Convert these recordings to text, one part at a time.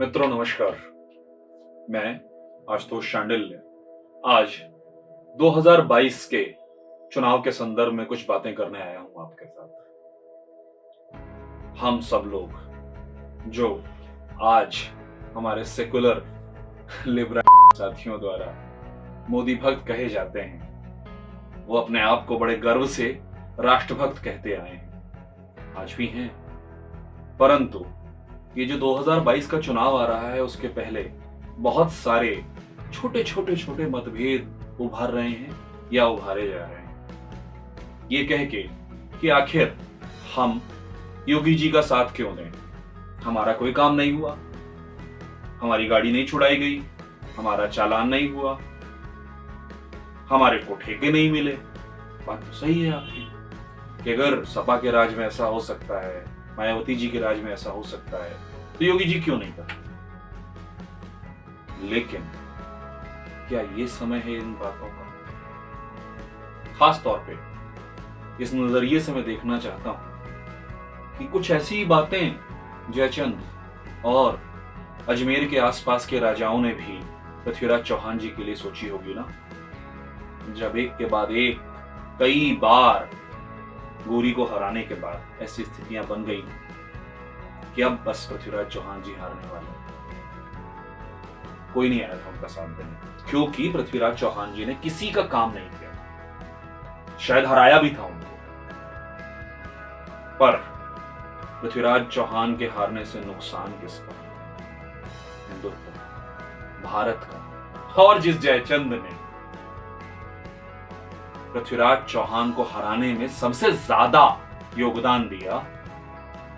मित्रों नमस्कार। मैं आशुतोष शांडिल्य आज 2022 के चुनाव के संदर्भ में कुछ बातें करने आया हूं आपके साथ। हम सब लोग जो आज हमारे सेकुलर लिबरल साथियों द्वारा मोदी भक्त कहे जाते हैं, वो अपने आप को बड़े गर्व से राष्ट्रभक्त कहते आए हैं, आज भी हैं। परंतु ये जो 2022 का चुनाव आ रहा है उसके पहले बहुत सारे छोटे मतभेद उभर रहे हैं या उभारे जा रहे हैं, ये कह के कि आखिर हम योगी जी का साथ क्यों दें। हमारा कोई काम नहीं हुआ, हमारी गाड़ी नहीं छुड़ाई गई, हमारा चालान नहीं हुआ, हमारे को ठेके नहीं मिले। बात तो सही है आपकी कि अगर सपा के राज में ऐसा हो सकता है, मायावती जी के राज में ऐसा हो सकता है, तो योगी जी क्यों नहीं करते। लेकिन क्या ये समय है इन बातों का? खास तौर पे इस नजरिए से मैं देखना चाहता हूं कि कुछ ऐसी बातें जयचंद और अजमेर के आसपास के राजाओं ने भी पृथ्वीराज चौहान जी के लिए सोची होगी ना, जब एक के बाद एक कई बार गोरी को हराने के बाद ऐसी स्थितियां बन गई कि अब बस पृथ्वीराज चौहान जी हारने वाले। कोई नहीं आया था उनका साथ देने, क्योंकि पृथ्वीराज चौहान जी ने किसी का काम नहीं किया, शायद हराया भी था उनको। पर पृथ्वीराज चौहान के हारने से नुकसान किसका? हिंदुत्व, भारत का। और जिस जयचंद ने पृथ्वीराज चौहान को हराने में सबसे ज्यादा योगदान दिया,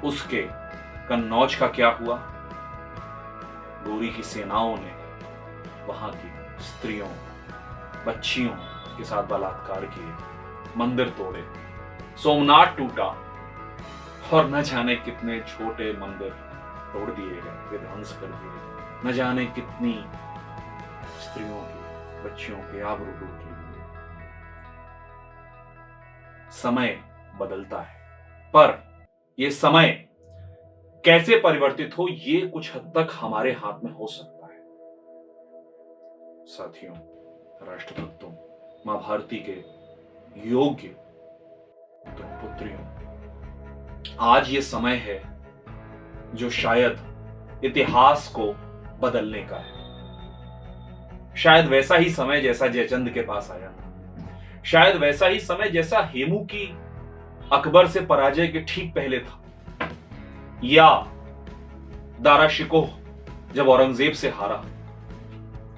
उसके कन्नौज का क्या हुआ? गोरी की सेनाओं ने वहां की स्त्रियों, बच्चियों के साथ बलात्कार किए, मंदिर तोड़े, सोमनाथ टूटा और न जाने कितने छोटे मंदिर तोड़ दिए गए, विध्वंस कर दिए, न जाने कितनी स्त्रियों की, बच्चियों की आबरू लूटी हुई। समय बदलता है, पर यह समय कैसे परिवर्तित हो, ये कुछ हद तक हमारे हाथ में हो सकता है। साथियों, राष्ट्रभक्तों, मां भारती के योग्य पुत्रियों, आज ये समय है जो शायद इतिहास को बदलने का है। शायद वैसा ही समय जैसा जयचंद के पास आया था, शायद वैसा ही समय जैसा हेमू की अकबर से पराजय के ठीक पहले था, या दारा शिकोह जब औरंगजेब से हारा,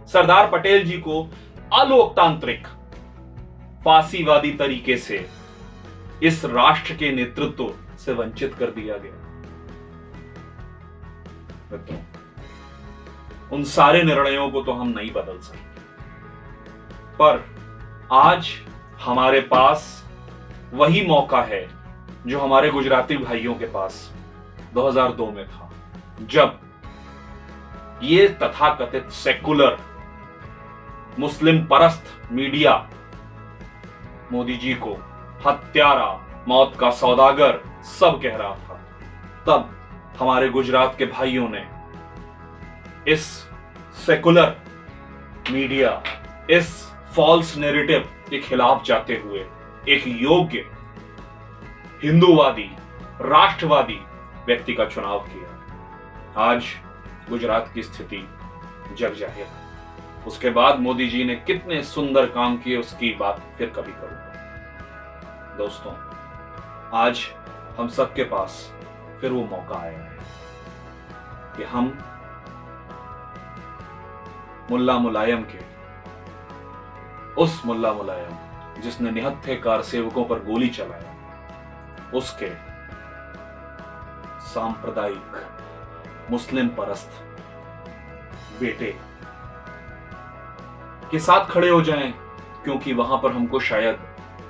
सरदार पटेल जी को अलोकतांत्रिक फांसीवादी तरीके से इस राष्ट्र के नेतृत्व से वंचित कर दिया गया। मित्रों, उन सारे निर्णयों को तो हम नहीं बदल सकते, पर आज हमारे पास वही मौका है जो हमारे गुजराती भाइयों के पास 2002 में था, जब ये तथाकथित सेकुलर मुस्लिम परस्त मीडिया मोदी जी को हत्यारा, मौत का सौदागर सब कह रहा था। तब हमारे गुजरात के भाइयों ने इस सेकुलर मीडिया, इस फॉल्स नैरेटिव के खिलाफ जाते हुए एक योग्य हिंदूवादी, राष्ट्रवादी व्यक्ति का चुनाव किया। आज गुजरात की स्थिति जग जाहिर है। उसके बाद मोदी जी ने कितने सुंदर काम किए, उसकी बात फिर कभी करूंगा। दोस्तों, आज हम सबके पास फिर वो मौका आया है कि हम मुल्ला मुलायम के, उस मुल्ला मुलायम जिसने निहत्थे कार सेवकों पर गोली चलाया, उसके सांप्रदायिक मुस्लिम परस्त बेटे के साथ खड़े हो जाएं, क्योंकि वहां पर हमको शायद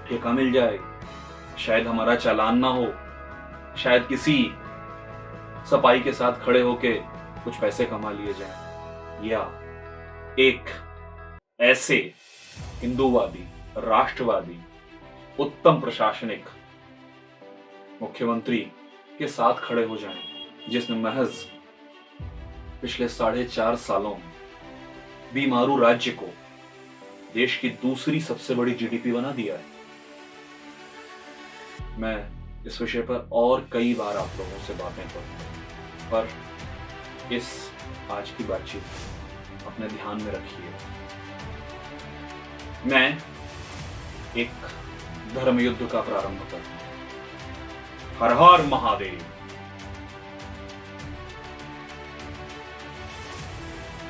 ठेका मिल जाए, शायद हमारा चालान ना हो, शायद किसी सपाई के साथ खड़े होके कुछ पैसे कमा लिए जाएं, या एक ऐसे हिंदूवादी, राष्ट्रवादी, उत्तम प्रशासनिक मुख्यमंत्री के साथ खड़े हो जाएं जिसने महज पिछले 4.5 सालों में बीमारू राज्य को देश की दूसरी सबसे बड़ी जीडीपी बना दिया है। मैं इस विषय पर और कई बार आप लोगों से बातें करूंगा, पर इस आज की बातचीत अपने ध्यान में रखिए। मैं एक धर्म युद्ध का प्रारंभ करता हूं। हर हर महादेव।